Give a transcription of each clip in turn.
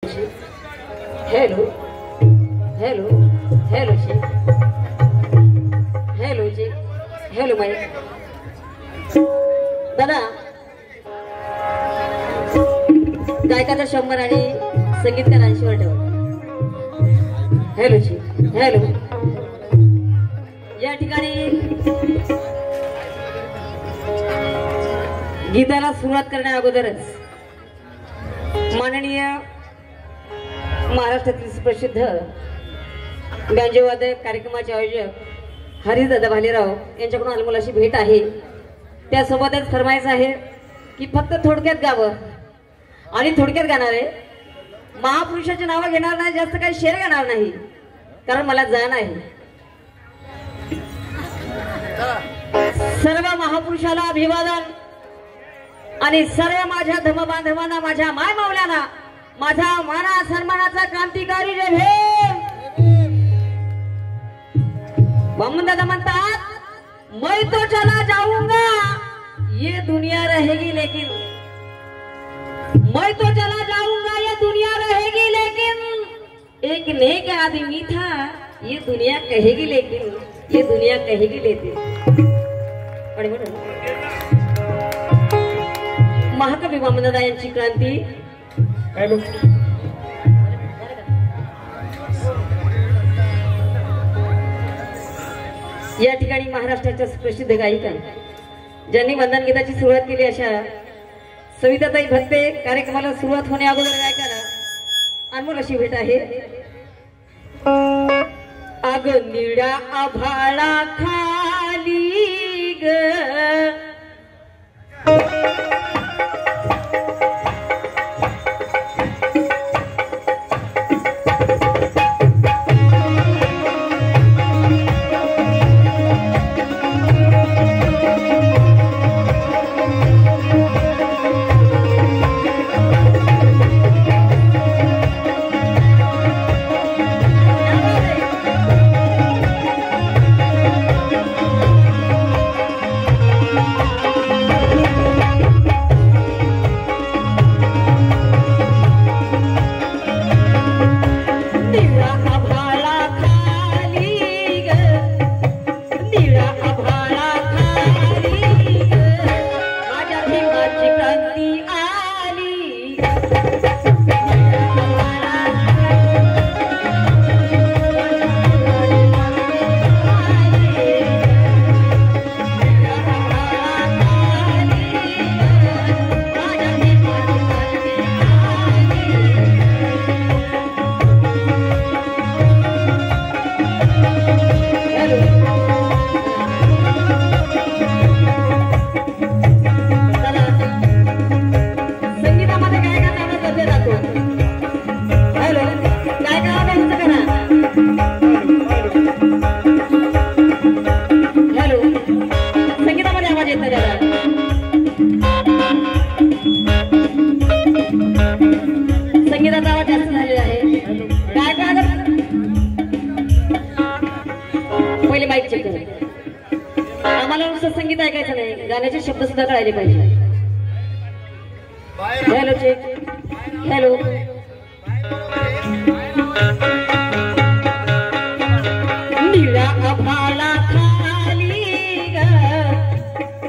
Hello hello hello जी hello जी hello mic दादा गायकाचा 100 आणि संगीतकार 80 वर ठेवा. हेलो जी हेलो. या ठिकाणी गीताला सुरुवात करण्या अगोदरच माननीय महाराष्ट्रातील प्रसिद्ध बँजोवादक कार्यक्रमाचे आयोजक हरिदादा भालेराव यांच्याकडून अनमोल अशी भेट आहे. त्यासोबतच फरमाईश आहे की फक्त थोडक्यात गावं आणि थोडक्यात गाणारे महापुरुषाची नावं घेणार नाही, जास्त काही शेर गाणार नाही, कारण मला जाण आहे. सर्व महापुरुषाला अभिवादन आणि सर्व माझ्या धर्मबांधवांना, माझ्या माय मावल्यांना माझा माना सन्मानाचा क्रांतिकारी जय भीम. दादा म्हणतात मैं तो चला जाऊंगा ये दुनिया रहेगी लेकिन, मैं तो चला जाऊंगा ये दुनिया रहेगी लेकिन एक नेक आदमी था ये दुनिया कहेगी लेकिन, ये दुनिया कहेगी लेकिन. महाकवी वामनदादा यांची क्रांती. हेलो या ठिकाणी महाराष्ट्राच्या प्रसिद्ध गायिका ज्यांनी वंदन गीताची सुरुवात केली अशा सविताताई भक्ते कार्यक्रमाला सुरुवात होण्या अगोदर गायकाला अनमोल अशी भेट आहे. अग निळ्या आभाळा खाली ग संगीताचा आवाज जास्त झालेला आहे. पहिले माईक चेक करा. आम्हाला नुसतं संगीत ऐकायचं नाही, गाण्याचे शब्द सुद्धा कळायले पाहिजे. Hello check. हॅलो निळ्या आभाळा खाली ग,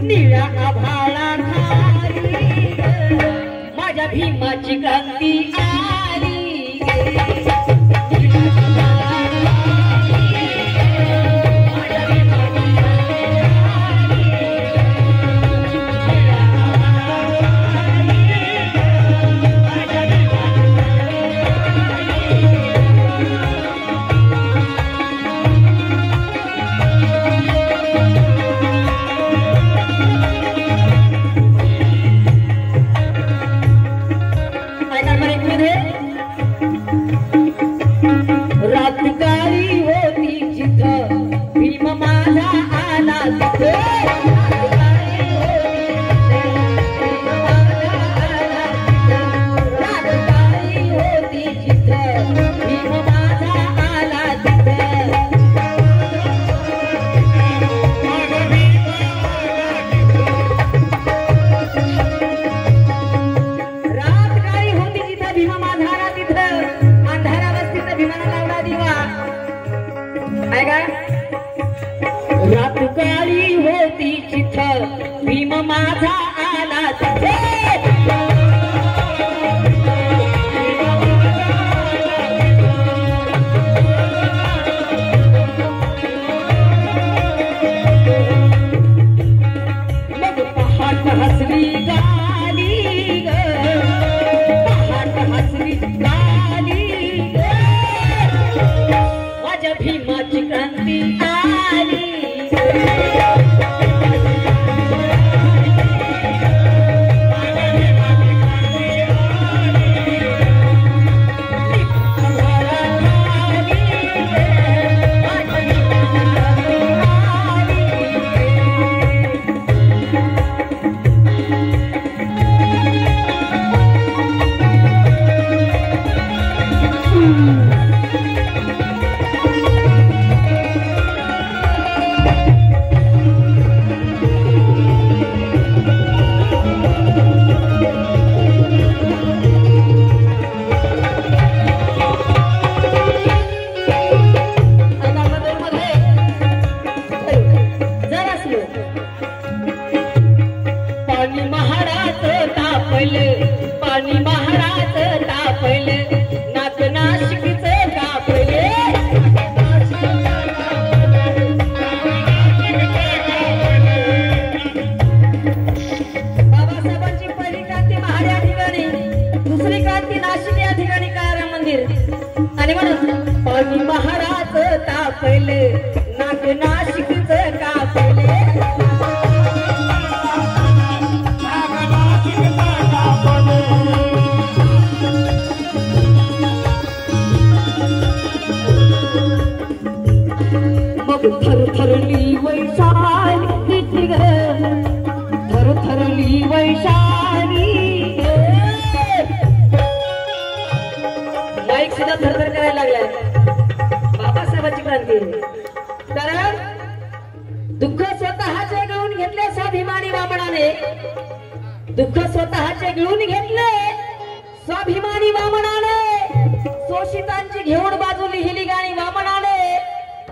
निळ्या आभाळा खाली ग, माझ्या भीमाची क्रांती आली. आहे का रात काळी होती चिथ भीम माझा आला तिथे मग पहाट हसली गाली ग पहाट हसली गाली ग माझ्या भीमाची क्रांती आली पाणी महाराज तापल नाक नाशिकच कापले बाबासाहेबांची पहिली क्रांती महाड या ठिकाणी दुसरी क्रांती नाशिक या ठिकाणी काळाराम मंदिर आणि म्हणून पाणी महाराज तापल नाक नाशिकच कापले थरथरली वैशाली ग थरथरली वैशाली माईक सुद्धा थरथर करायला लागलाय बाबासाहेबांची क्रांती कारण दुःख स्वतःचे गिळून घेतले स्वाभिमानी वामनाने दुःख स्वतःचे गिळून घेतले स्वाभिमानी वामनाने शोषितांची घेऊन बाजू लिहिली गाणी वामनाने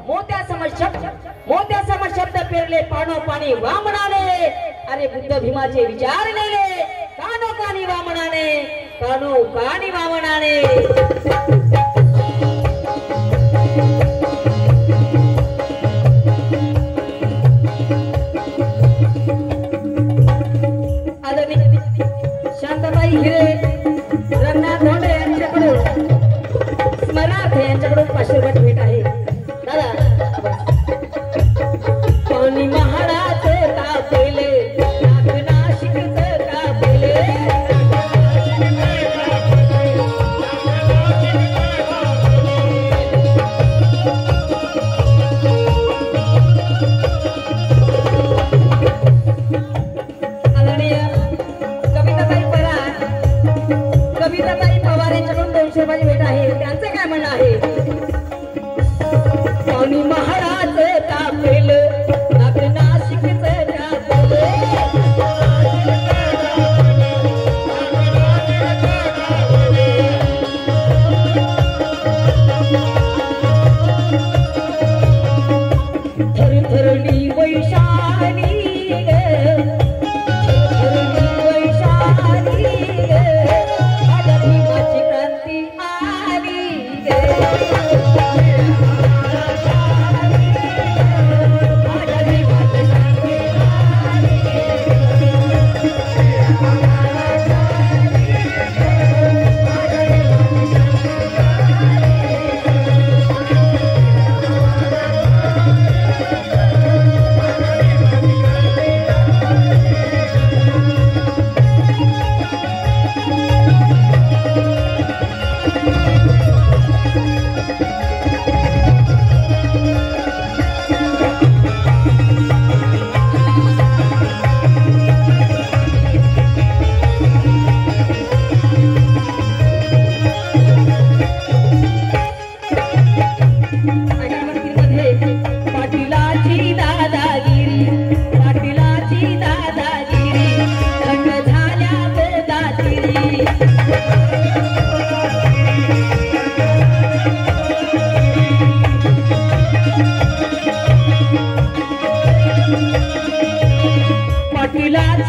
मोत्या समज शब्द पेरले पानो पाणी वामनाने अरे बुद्ध भीमाचे विचार नेले कानो कानी वामनाने कानो कानी वामनाने आदरणीय शांताबाई हिरे रंगनाथ धोंडे यांच्याकडून स्मरणार्थ यांच्याकडून 500 रुपये भेट आहे पाणी महाराज तापले नाक नाशिकच कापले आदरणीय कविताताई पवार यांच्याकडून 200 रुपये भेट आहे त्यांचं काय म्हणणं आहे पाणी महाराज तापेल नाक नाशिकच कापले थरथरली वैशाली ग थरथरली वैशाली ग माझ्या भीमाची क्रांती आली ग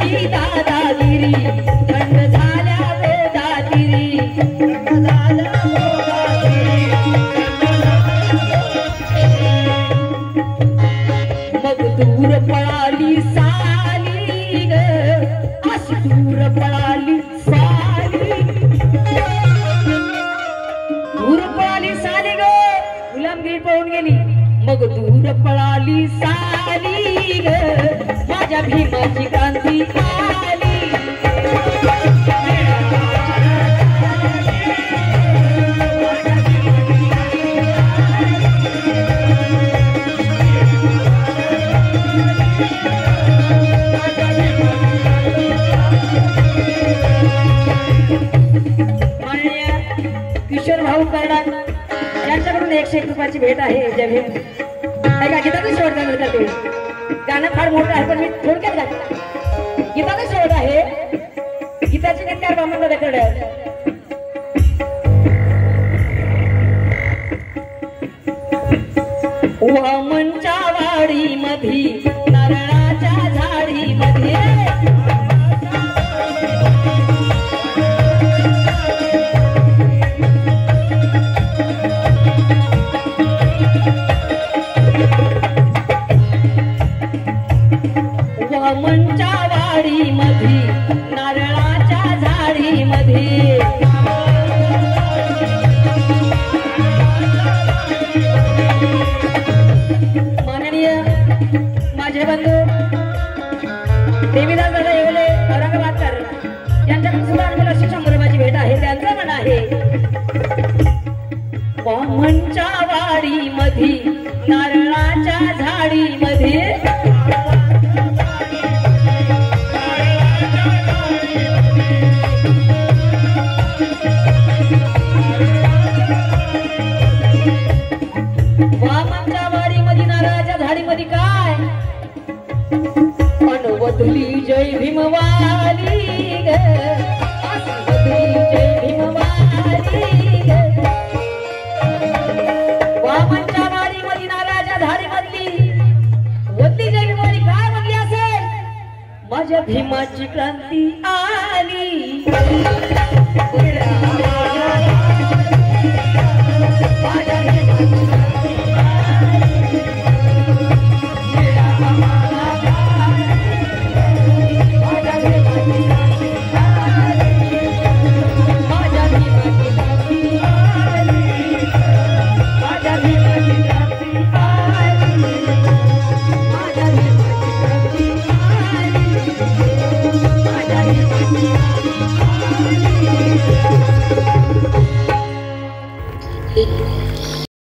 तुझी दादागिरी थंड झाल्या गोदागिरी थंड झाल्या गोदागिरी मग दूर पळाली साली ग अशी दूर पळाली साली दूर पळाली साली ग गुलामगिरी पळून गेली मग दूर पळाली साली ग माझ्या भीमाची क्रांती आली किशोर भाऊ करणार यांच्याकडून 101 रुपयाची भेट आहे जय भीम ऐका गीताचं शेवट गाणं ते गाणं फार मोठं आहे पण मी थोडक्यात गातो गीताचं शेवट आहे गीताचे गीतकार बामण रेकॉर्ड आहे वामनच्या वाडी मधी नारळाच्या झाडी मध्ये वामनच्या वाडी मधी नारळाच्या झाडी मध्ये माननीय माझे बंधू देवीदास दादा येवले औरंगाबादकर यांच्याकडून सुद्धा मला 100 रुपयाची भेट आहे त्यांचं म्हण आहे वामनच्या वाडी मधी नारळाच्या झाडी मध्ये वामनच्या वाडी मध्ये नारळाच्या झाडी मध्ये काय वधुली जय भीमवाली ग वधुली जय भीमवाली ग वामनच्या वाडी मध्ये नारळाच्या झाडी मधली वधुली जय भीमवाली काय म्हणली असेल माझ्या भीमाची क्रांती आली